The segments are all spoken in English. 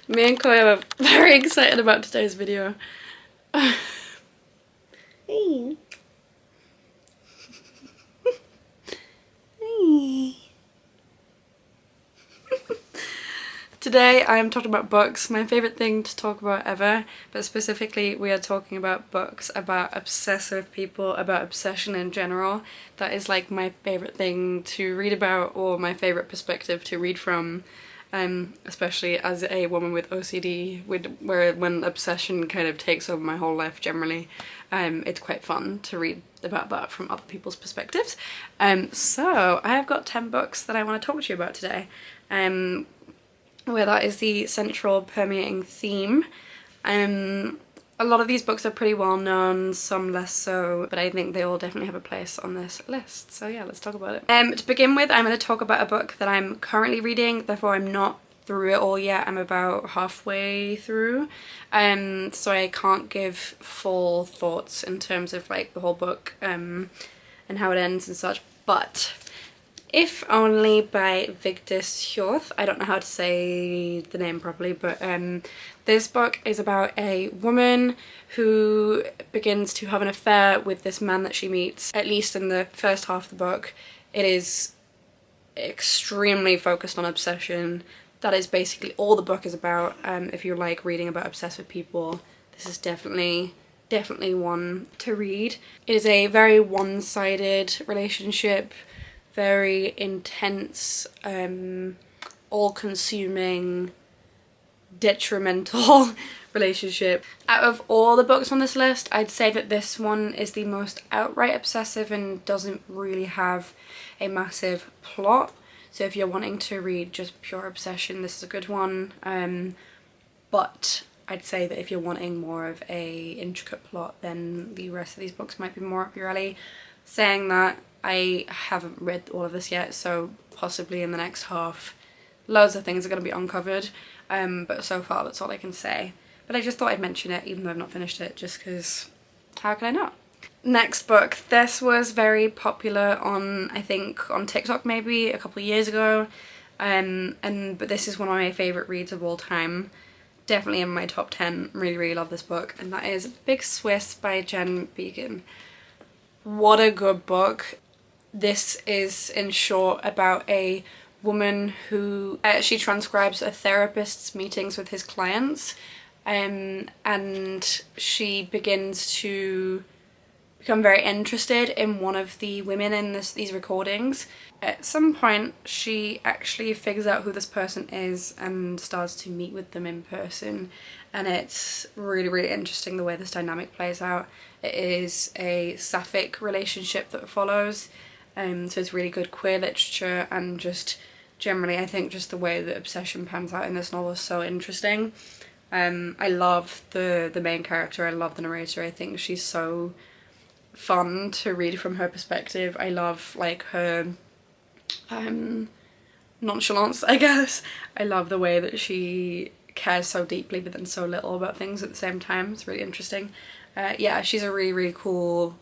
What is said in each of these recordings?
Me and Koi are very excited about today's video. Hey. Hey. Today I am talking about books, my favourite thing to talk about ever, but specifically we are talking about books about obsessive people, about obsession in general. That is like my favourite thing to read about, or my favourite perspective to read from, especially as a woman with OCD, when obsession kind of takes over my whole life generally. It's quite fun to read about that from other people's perspectives. So I have got 10 books that I want to talk to you about today. Where that is the central permeating theme. A lot of these books are pretty well known, some less so, but I think they all definitely have a place on this list. So yeah, let's talk about it. To begin with, I'm going to talk about a book that I'm currently reading, therefore I'm not through it all yet. I'm about halfway through, so I can't give full thoughts in terms of like the whole book and how it ends and such, but If Only by Vigdis Hjorth. I don't know how to say the name properly, but this book is about a woman who begins to have an affair with this man that she meets, at least in the first half of the book. It is extremely focused on obsession. That is basically all the book is about. If you like reading about obsessive people, this is definitely one to read. It is a very one-sided relationship, very intense, all-consuming, detrimental relationship. Out of all the books on this list, I'd say that this one is the most outright obsessive and doesn't really have a massive plot. So if you're wanting to read just pure obsession, this is a good one. But I'd say that if you're wanting more of a intricate plot, then the rest of these books might be more up your alley. Saying that, I haven't read all of this yet, so possibly in the next half loads of things are going to be uncovered, but so far that's all I can say. But I just thought I'd mention it even though I've not finished it, just because how can I not? Next book. This was very popular on, I think, on TikTok maybe a couple of years ago, but this is one of my favourite reads of all time. Definitely in my top 10. Really love this book, and that is Big Swiss by Jen Beagin. What a good book. This is, in short, about a woman who she transcribes a therapist's meetings with his clients, and she begins to become very interested in one of the women in these recordings. At some point she actually figures out who this person is and starts to meet with them in person, and it's really interesting the way this dynamic plays out. It is a sapphic relationship that follows, so it's really good queer literature, and just generally I think just the way that obsession pans out in this novel is so interesting. I love the main character, I love the narrator. I think she's so fun to read from her perspective. I love like her nonchalance, I guess. I love the way that she cares so deeply but then so little about things at the same time. It's really interesting. Yeah, she's a really cool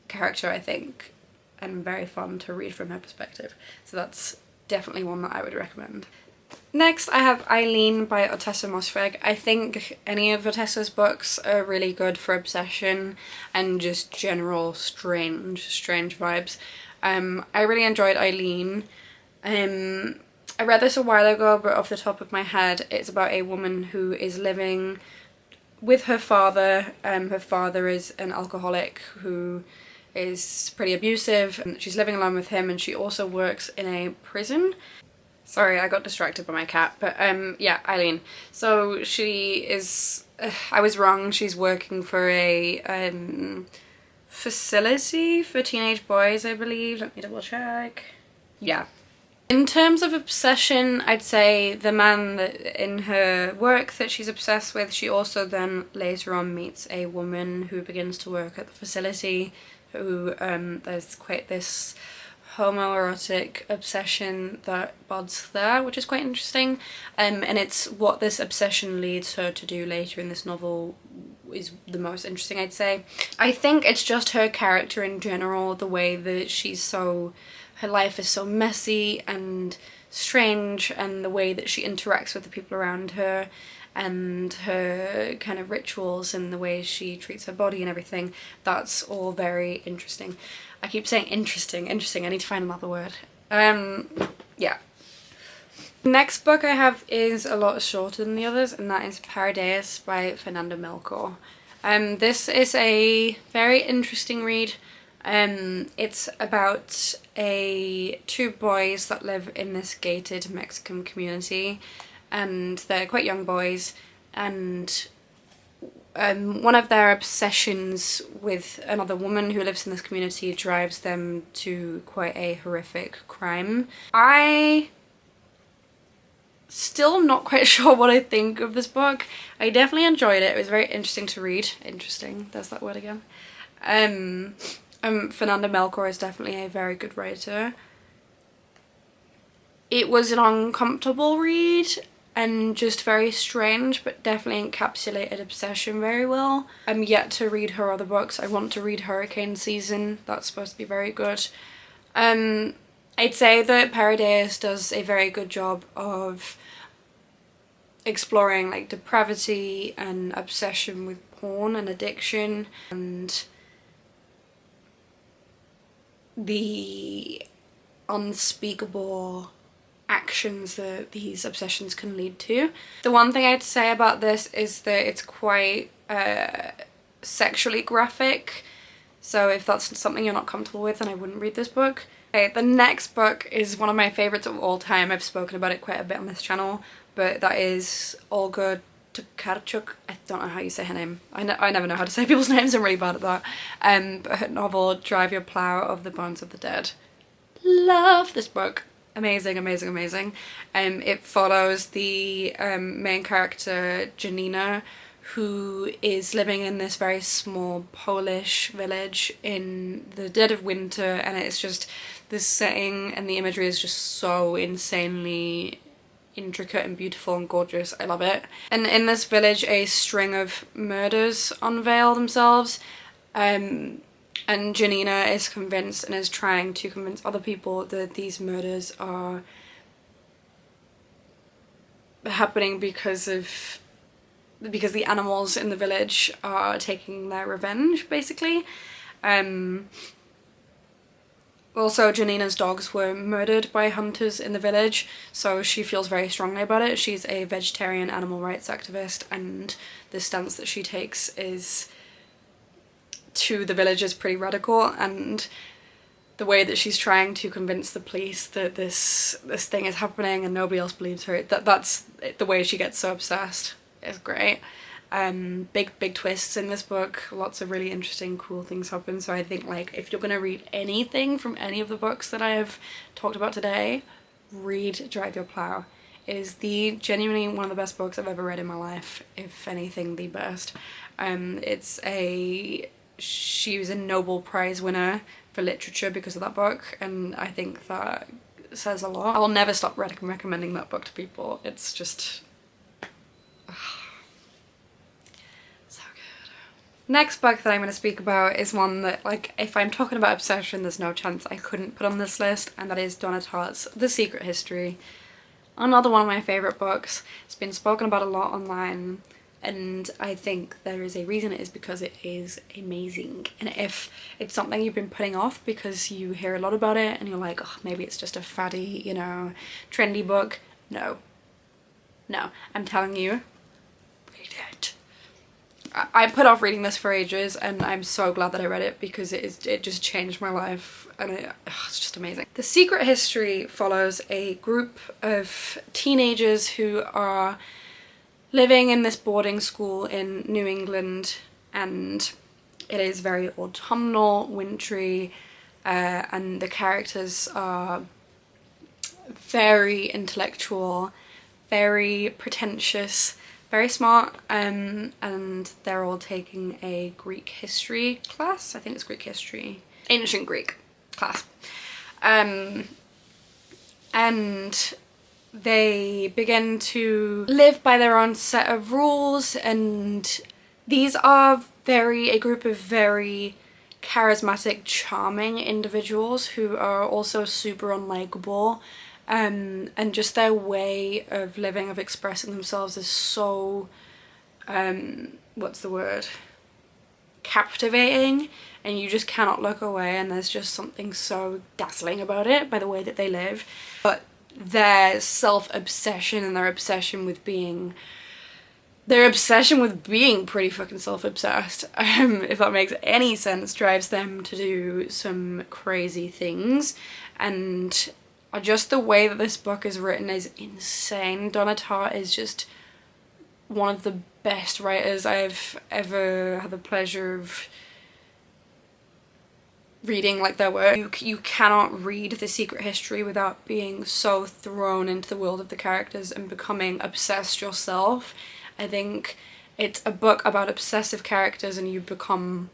character, I think, and very fun to read from her perspective. So that's definitely one that I would recommend. Next I have Eileen by Ottessa Moshfegh. I think any of Ottessa's books are really good for obsession and just general strange vibes. I really enjoyed Eileen. I read this a while ago, but off the top of my head it's about a woman who is living with her father. Her father is an alcoholic who is pretty abusive, and she's living alone with him, and she also works in a prison. Sorry, I got distracted by my cat, but yeah, Eileen. So she is, I was wrong, she's working for a facility for teenage boys, I believe. Let me double check. Yeah. In terms of obsession, I'd say the man that in her work that she's obsessed with, she also then later on meets a woman who begins to work at the facility, who there's quite this homoerotic obsession that buds there, which is quite interesting, and it's what this obsession leads her to do later in this novel is the most interesting, I'd say. I think it's just her character in general, the way that she's so, her life is so messy and strange, and the way that she interacts with the people around her and her kind of rituals and the way she treats her body and everything, that's all very interesting. I keep saying interesting, I need to find another word. Yeah. Next book I have is a lot shorter than the others, and that is Paradais by Fernanda Melchor. This is a very interesting read. It's about two boys that live in this gated Mexican community, and they're quite young boys, and one of their obsessions with another woman who lives in this community drives them to quite a horrific crime. I still not quite sure what I think of this book. I definitely enjoyed it. It was very interesting to read. Interesting, there's that word again. Fernanda Melchor is definitely a very good writer. It was an uncomfortable read and just very strange, but definitely encapsulated obsession very well. I'm yet to read her other books. I want to read Hurricane Season. That's supposed to be very good. I'd say that Paradais does a very good job of exploring like depravity and obsession with porn and addiction and the unspeakable actions that these obsessions can lead to. The one thing I'd say about this is that it's quite sexually graphic, so if that's something you're not comfortable with, then I wouldn't read this book. Okay, the next book is one of my favourites of all time. I've spoken about it quite a bit on this channel, but that is Olga Tokarczuk. I don't know how you say her name. I never know how to say people's names, I'm really bad at that. But her novel Drive Your Plow of the Bones of the Dead. Love this book. Amazing, amazing, amazing. It follows the main character Janina, who is living in this very small Polish village in the dead of winter, and it's just the setting and the imagery is just so insanely intricate and beautiful and gorgeous. I love it. And in this village a string of murders unveil themselves, and Janina is convinced and is trying to convince other people that these murders are happening because the animals in the village are taking their revenge, basically. Also, Janina's dogs were murdered by hunters in the village, so she feels very strongly about it. She's a vegetarian animal rights activist, and the stance that she takes is to the villagers pretty radical, and the way that she's trying to convince the police that this thing is happening and nobody else believes her, that's the way she gets so obsessed. It's great. Big twists in this book, lots of really interesting, cool things happen. So I think, like, if you're gonna read anything from any of the books that I have talked about today, read Drive Your Plow. It is genuinely one of the best books I've ever read in my life, if anything the best. She was a Nobel Prize winner for literature because of that book, and I think that says a lot. I'll never stop recommending that book to people. It's just so good. Next book that I'm going to speak about is one that, like, if I'm talking about obsession, there's no chance I couldn't put on this list, and that is Donna Tartt's The Secret History. Another one of my favourite books. It's been spoken about a lot online, and I think there is a reason. It is because it is amazing. And if it's something you've been putting off because you hear a lot about it and you're like, oh, maybe it's just a faddy, you know, trendy book. No, I'm telling you, read it. I put off reading this for ages, and I'm so glad that I read it because it just changed my life, and it's just amazing. The Secret History follows a group of teenagers who are living in this boarding school in New England, and it is very autumnal, wintry, and the characters are very intellectual, very pretentious, very smart, and they're all taking a Greek history class. I think it's Greek history, ancient Greek class, and they begin to live by their own set of rules, and these are a group of very charismatic, charming individuals who are also super unlikable and just their way of living, of expressing themselves is so, what's the word, captivating, and you just cannot look away, and there's just something so dazzling about it by the way that they live. But their self-obsession and their obsession with being pretty fucking self-obsessed, if that makes any sense, drives them to do some crazy things. And just the way that this book is written is insane. Tartt is just one of the best writers I've ever had the pleasure of reading, like, their work. You cannot read The Secret History without being so thrown into the world of the characters and becoming obsessed yourself. I think it's a book about obsessive characters, and you become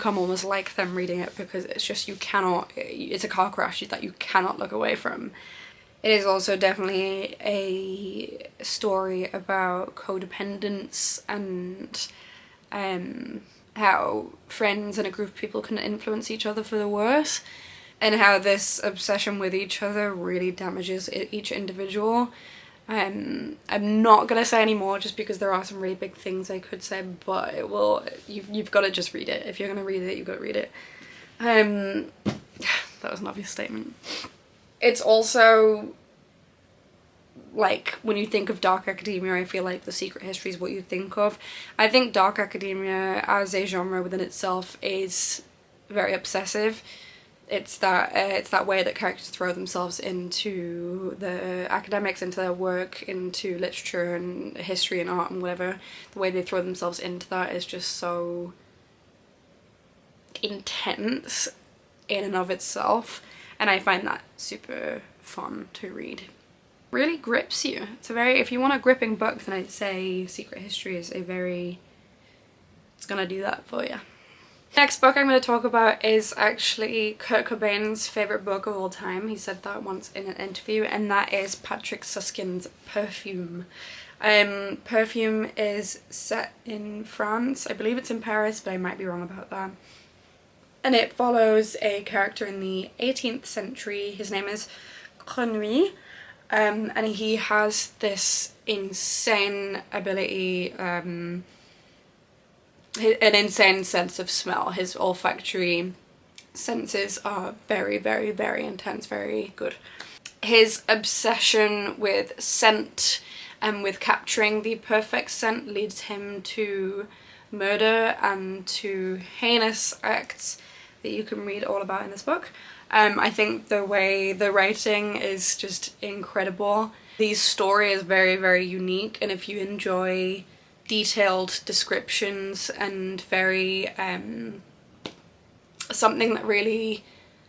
almost like them reading it, because it's just, it's a car crash that you cannot look away from. It is also definitely a story about codependence and how friends and a group of people can influence each other for the worse, and how this obsession with each other really damages each individual. I'm not gonna say any more just because there are some really big things I could say, but it will, you've got to just read it. If you're gonna read it, you've got to read it. That was an obvious statement. It's also, like, when you think of dark academia, I feel like The Secret History is what you think of. I think dark academia as a genre within itself is very obsessive. It's that way that characters throw themselves into the academics, into their work, into literature and history and art and whatever. The way they throw themselves into that is just so intense in and of itself, and I find that super fun to read. Really grips you. It's a very, if you want a gripping book, then I'd say Secret History is it's gonna do that for you. Next book I'm going to talk about is actually Kurt Cobain's favourite book of all time. He said that once in an interview, and that is Patrick Suskind's Perfume. Perfume is set in France. I believe it's in Paris, but I might be wrong about that. And it follows a character in the 18th century. His name is Grenouille, and he has this insane ability, an insane sense of smell. His olfactory senses are very, very, very intense, very good. His obsession with scent and with capturing the perfect scent leads him to murder and to heinous acts that you can read all about in this book. I think the way the writing is just incredible. The story is very, very unique, and if you enjoy detailed descriptions and very something that really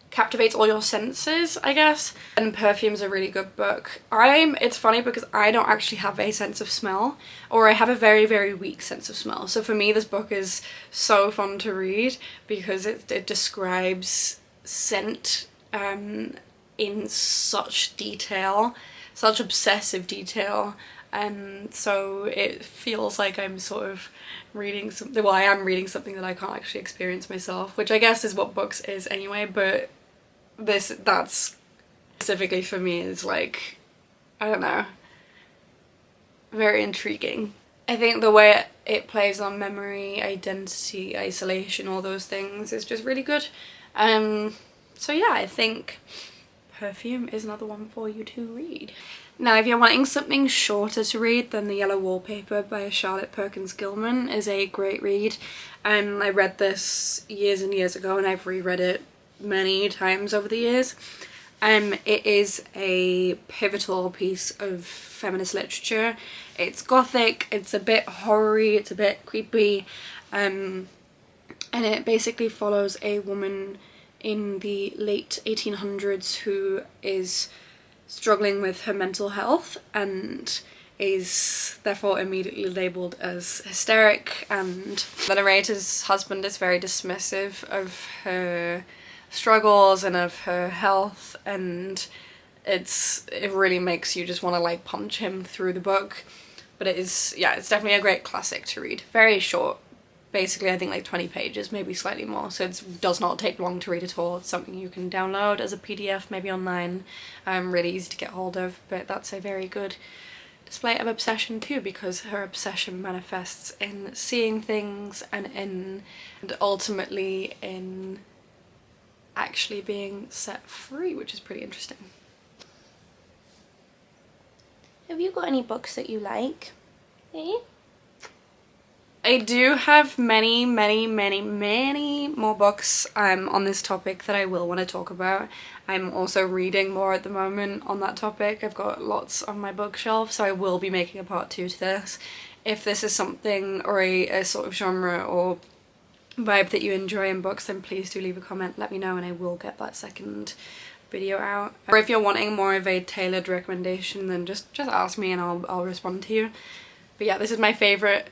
captivates all your senses, I guess, and Perfume's a really good book. It's funny because I don't actually have a sense of smell, or I have a very, very weak sense of smell, so for me this book is so fun to read because it describes scent in such detail, such obsessive detail. So it feels like I'm sort of reading something, well, I am reading something that I can't actually experience myself, which I guess is what books is anyway, but that's specifically for me is like, I don't know, very intriguing. I think the way it plays on memory, identity, isolation, all those things is just really good. So yeah, I think Perfume is another one for you to read. Now, if you're wanting something shorter to read, then The Yellow Wallpaper by Charlotte Perkins Gilman is a great read. I read this years and years ago, and I've reread it many times over the years. It is a pivotal piece of feminist literature. It's gothic, it's a bit horror-y, it's a bit creepy, and it basically follows a woman in the late 1800s who is struggling with her mental health and is therefore immediately labelled as hysteric, and the narrator's husband is very dismissive of her struggles and of her health, and it really makes you just want to like punch him through the book. But it is, yeah, it's definitely a great classic to read. Very short, basically I think like 20 pages, maybe slightly more, so it does not take long to read at all. It's something you can download as a PDF, maybe online, really easy to get hold of, but that's a very good display of obsession too, because her obsession manifests in seeing things and ultimately in actually being set free, which is pretty interesting. Have you got any books that you like? Eh? I do have many more books on this topic that I will want to talk about. I'm also reading more at the moment on that topic. I've got lots on my bookshelf, so I will be making a part 2 to this. If this is something or a sort of genre or vibe that you enjoy in books, then please do leave a comment, let me know, and I will get that second video out. Or if you're wanting more of a tailored recommendation, then just ask me and I'll respond to you. But yeah, this is my favourite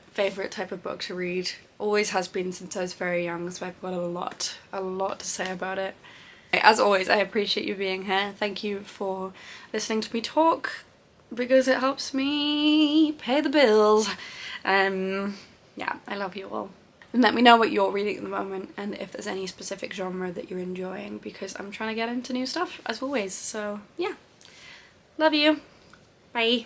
type of book to read. Always has been since I was very young, so I've got a lot to say about it. As always, I appreciate you being here. Thank you for listening to me talk, because it helps me pay the bills. Yeah, I love you all. And let me know what you're reading at the moment and if there's any specific genre that you're enjoying, because I'm trying to get into new stuff as always. So yeah, love you. Bye.